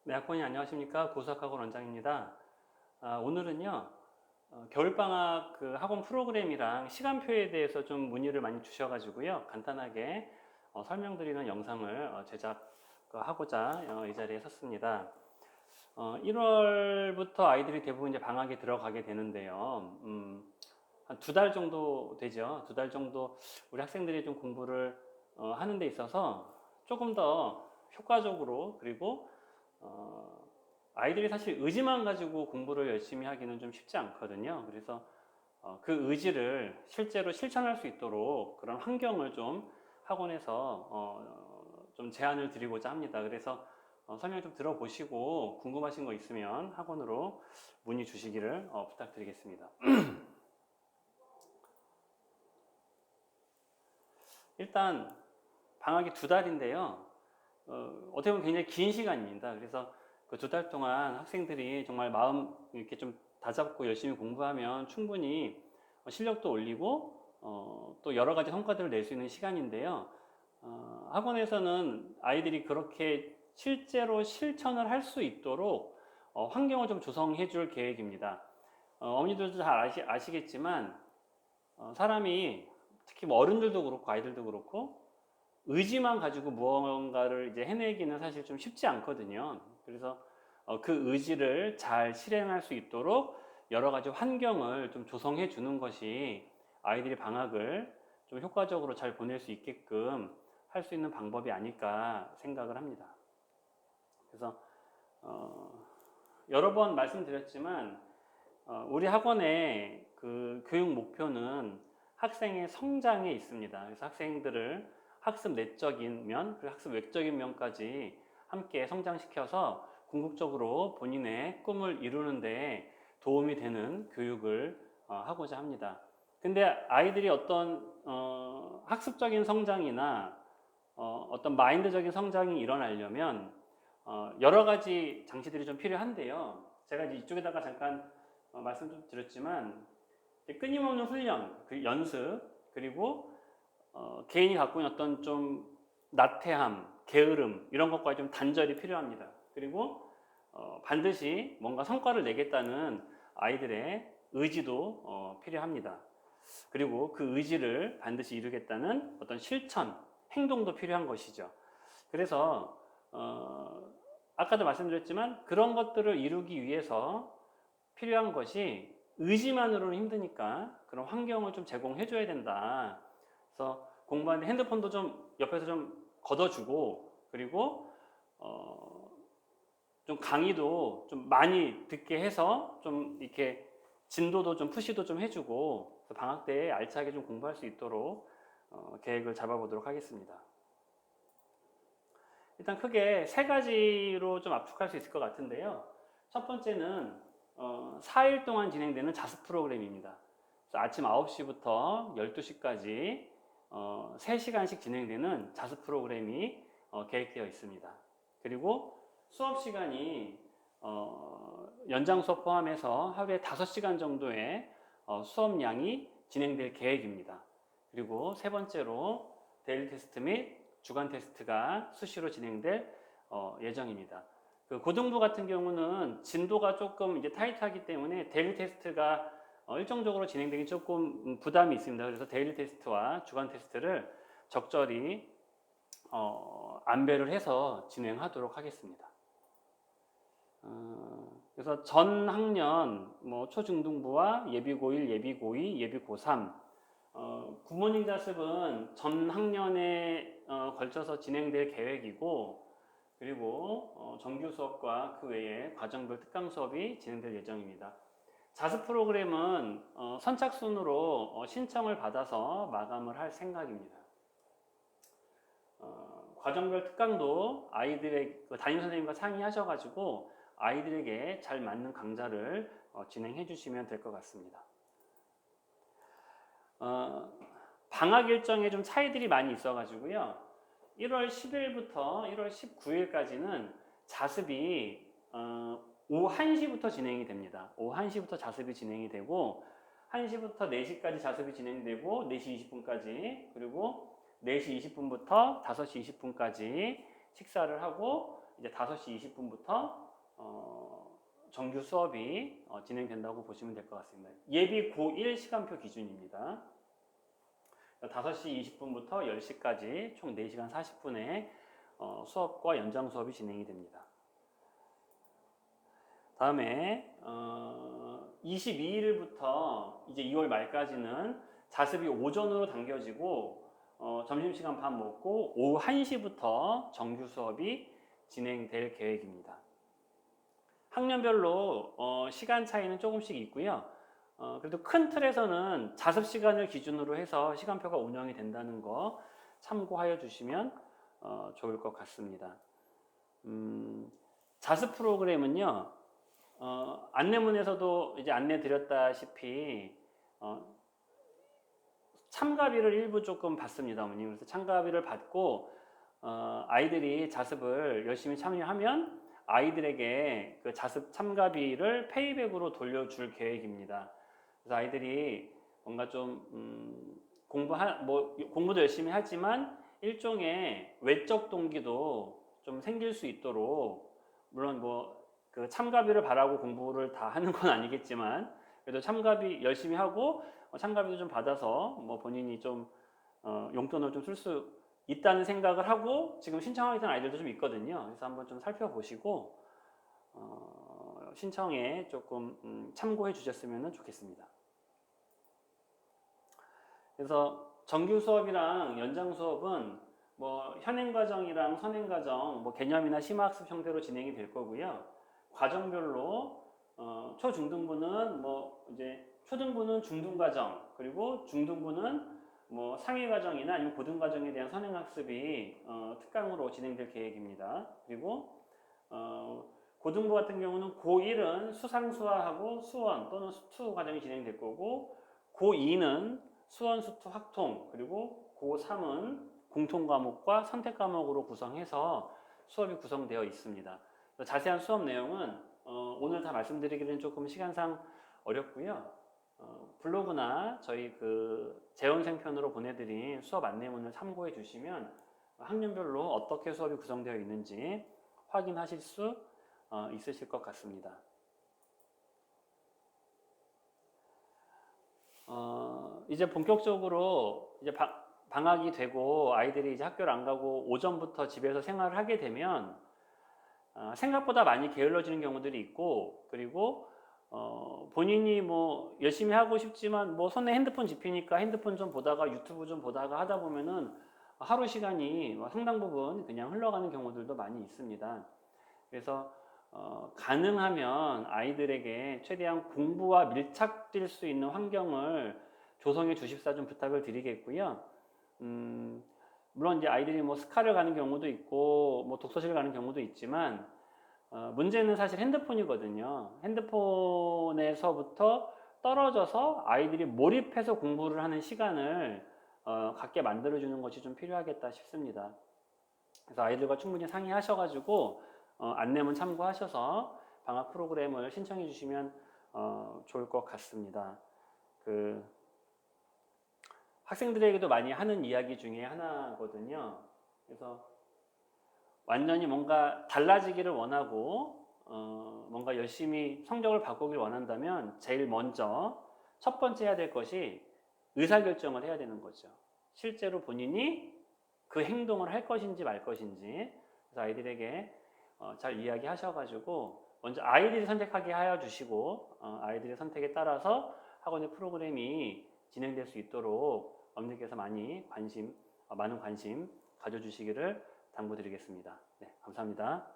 네, 학부모님 안녕하십니까? 고수학학원 원장입니다. 오늘은요, 겨울방학 그 학원 프로그램이랑 시간표에 대해서 좀 문의를 많이 주셔가지고요, 간단하게 설명드리는 영상을 제작하고자 이 자리에 섰습니다. 1월부터 아이들이 대부분 이제 방학에 들어가게 되는데요. 한 2달 정도 되죠. 2달 정도 우리 학생들이 좀 공부를 하는 데 있어서 조금 더 효과적으로 그리고 어, 아이들이 사실 의지만 가지고 공부를 열심히 하기는 좀 쉽지 않거든요. 그래서 그 의지를 실제로 실천할 수 있도록 그런 환경을 좀 학원에서 좀 제안을 드리고자 합니다. 그래서 설명 좀 들어보시고 궁금하신 거 있으면 학원으로 문의 주시기를 부탁드리겠습니다. 일단 방학이 2달인데요. 어떻게 보면 굉장히 긴 시간입니다. 그래서 그 2달 동안 학생들이 정말 마음 이렇게 좀 다잡고 열심히 공부하면 충분히 실력도 올리고 또 여러 가지 성과들을 낼 수 있는 시간인데요. 학원에서는 아이들이 그렇게 실제로 실천을 할 수 있도록 환경을 좀 조성해 줄 계획입니다. 어머니들도 잘 아시겠지만 사람이 특히 뭐 어른들도 그렇고 아이들도 그렇고 의지만 가지고 무언가를 이제 해내기는 사실 좀 쉽지 않거든요. 그래서 그 의지를 잘 실행할 수 있도록 여러 가지 환경을 좀 조성해 주는 것이 아이들이 방학을 좀 효과적으로 잘 보낼 수 있게끔 할 수 있는 방법이 아닐까 생각을 합니다. 그래서 여러 번 말씀드렸지만 우리 학원의 그 교육 목표는 학생의 성장에 있습니다. 그래서 학생들을 학습 내적인 면, 그리고 학습 외적인 면까지 함께 성장시켜서 궁극적으로 본인의 꿈을 이루는데 도움이 되는 교육을 하고자 합니다. 근데 아이들이 어떤 학습적인 성장이나 어떤 마인드적인 성장이 일어나려면 여러 가지 장치들이 좀 필요한데요. 제가 이제 이쪽에다가 잠깐 말씀 좀 드렸지만 끊임없는 훈련, 그 연습, 그리고 개인이 갖고 있는 어떤 좀 나태함, 게으름 이런 것과 좀 단절이 필요합니다. 그리고 반드시 뭔가 성과를 내겠다는 아이들의 의지도 필요합니다. 그리고 그 의지를 반드시 이루겠다는 어떤 실천, 행동도 필요한 것이죠. 그래서 아까도 말씀드렸지만 그런 것들을 이루기 위해서 필요한 것이 의지만으로는 힘드니까 그런 환경을 좀 제공해 줘야 된다. 그래서 공부하는데 핸드폰도 좀 옆에서 좀 걷어주고 그리고 좀 강의도 좀 많이 듣게 해서 좀 이렇게 진도도 좀 푸시도 좀 해주고 방학 때에 알차게 좀 공부할 수 있도록 계획을 잡아보도록 하겠습니다. 일단 크게 3가지로 좀 압축할 수 있을 것 같은데요. 첫 번째는 4일 동안 진행되는 자습 프로그램입니다. 그래서 아침 9시부터 12시까지 3시간씩 진행되는 자습 프로그램이 계획되어 있습니다. 그리고 수업 시간이 연장 수업 포함해서 하루에 5시간 정도의 수업량이 진행될 계획입니다. 그리고 세 번째로 데일리 테스트 및 주간 테스트가 수시로 진행될 예정입니다. 그 고등부 같은 경우는 진도가 조금 이제 타이트하기 때문에 데일리 테스트가 일정적으로 진행되기 조금 부담이 있습니다. 그래서 데일리 테스트와 주간 테스트를 적절히 안배를 해서 진행하도록 하겠습니다. 그래서 전 학년 뭐 초중등부와 예비고1, 예비고2, 예비고3 부모님 자습은 전 학년에 걸쳐서 진행될 계획이고 그리고 정규 수업과 그 외에 과정별 특강 수업이 진행될 예정입니다. 자습 프로그램은 선착순으로 신청을 받아서 마감을 할 생각입니다. 과정별 특강도 아이들의 담임 선생님과 상의하셔가지고 아이들에게 잘 맞는 강좌를 진행해 주시면 될 것 같습니다. 방학 일정에 좀 차이들이 많이 있어가지고요. 1월 10일부터 1월 19일까지는 자습이 오후 1시부터 진행이 됩니다. 오후 1시부터 자습이 진행이 되고 1시부터 4시까지 자습이 진행되고 4시 20분까지 그리고 4시 20분부터 5시 20분까지 식사를 하고 이제 5시 20분부터 정규 수업이 진행된다고 보시면 될 것 같습니다. 예비 고1 시간표 기준입니다. 5시 20분부터 10시까지 총 4시간 40분의 수업과 연장 수업이 진행이 됩니다. 다음에 22일부터 이제 2월 말까지는 자습이 오전으로 당겨지고 점심시간 밥 먹고 오후 1시부터 정규 수업이 진행될 계획입니다. 학년별로 시간 차이는 조금씩 있고요. 그래도 큰 틀에서는 자습 시간을 기준으로 해서 시간표가 운영이 된다는 거 참고하여 주시면 좋을 것 같습니다. 자습 프로그램은요, 안내문에서도 이제 안내 드렸다시피 참가비를 일부 조금 받습니다, 어머님. 그래서 참가비를 받고 아이들이 자습을 열심히 참여하면 아이들에게 그 자습 참가비를 페이백으로 돌려줄 계획입니다. 그래서 아이들이 뭔가 좀 공부도 열심히 하지만 일종의 외적 동기도 좀 생길 수 있도록, 물론 그 참가비를 바라고 공부를 다 하는 건 아니겠지만 그래도 참가비 열심히 하고 참가비도 좀 받아서 본인이 좀 용돈을 좀 쓸 수 있다는 생각을 하고 지금 신청하게 된 아이들도 좀 있거든요. 그래서 한번 좀 살펴보시고 신청에 조금 참고해 주셨으면 좋겠습니다. 그래서 정규 수업이랑 연장 수업은 현행과정이랑 선행과정, 개념이나 심화학습 형태로 진행이 될 거고요. 과정별로 초중등부는 이제 초등부는 중등과정, 그리고 중등부는 상위과정이나 아니면 고등과정에 대한 선행학습이 특강으로 진행될 계획입니다. 그리고 고등부 같은 경우는 고1은 수상수화하고 수원 또는 수투 과정이 진행될 거고, 고2는 수원, 수투, 확통, 그리고 고3은 공통과목과 선택과목으로 구성해서 수업이 구성되어 있습니다. 자세한 수업 내용은 오늘 다 말씀드리기는 조금 시간상 어렵고요. 블로그나 저희 그 재원생편으로 보내드린 수업 안내문을 참고해 주시면 학년별로 어떻게 수업이 구성되어 있는지 확인하실 수 있으실 것 같습니다. 이제 본격적으로 이제 방학이 되고 아이들이 이제 학교를 안 가고 오전부터 집에서 생활을 하게 되면 생각보다 많이 게을러지는 경우들이 있고, 그리고 본인이 열심히 하고 싶지만 손에 핸드폰 집히니까 핸드폰 좀 보다가 유튜브 좀 보다가 하다 보면은 하루 시간이 상당 부분 그냥 흘러가는 경우들도 많이 있습니다. 그래서 가능하면 아이들에게 최대한 공부와 밀착될 수 있는 환경을 조성해 주십사 좀 부탁을 드리겠고요. 물론 이제 아이들이 스카를 가는 경우도 있고 독서실 가는 경우도 있지만 문제는 사실 핸드폰이거든요. 핸드폰에서부터 떨어져서 아이들이 몰입해서 공부를 하는 시간을 갖게 만들어주는 것이 좀 필요하겠다 싶습니다. 그래서 아이들과 충분히 상의하셔가지고 안내문 참고하셔서 방학 프로그램을 신청해 주시면 좋을 것 같습니다. 학생들에게도 많이 하는 이야기 중에 하나거든요. 그래서 완전히 뭔가 달라지기를 원하고 뭔가 열심히 성적을 바꾸길 원한다면 제일 먼저 첫 번째 해야 될 것이 의사결정을 해야 되는 거죠. 실제로 본인이 그 행동을 할 것인지 말 것인지. 그래서 아이들에게 잘 이야기하셔가지고 먼저 아이들이 선택하게 하여 주시고 아이들의 선택에 따라서 학원의 프로그램이 진행될 수 있도록 어머니께서 많은 관심 가져주시기를 당부드리겠습니다. 네, 감사합니다.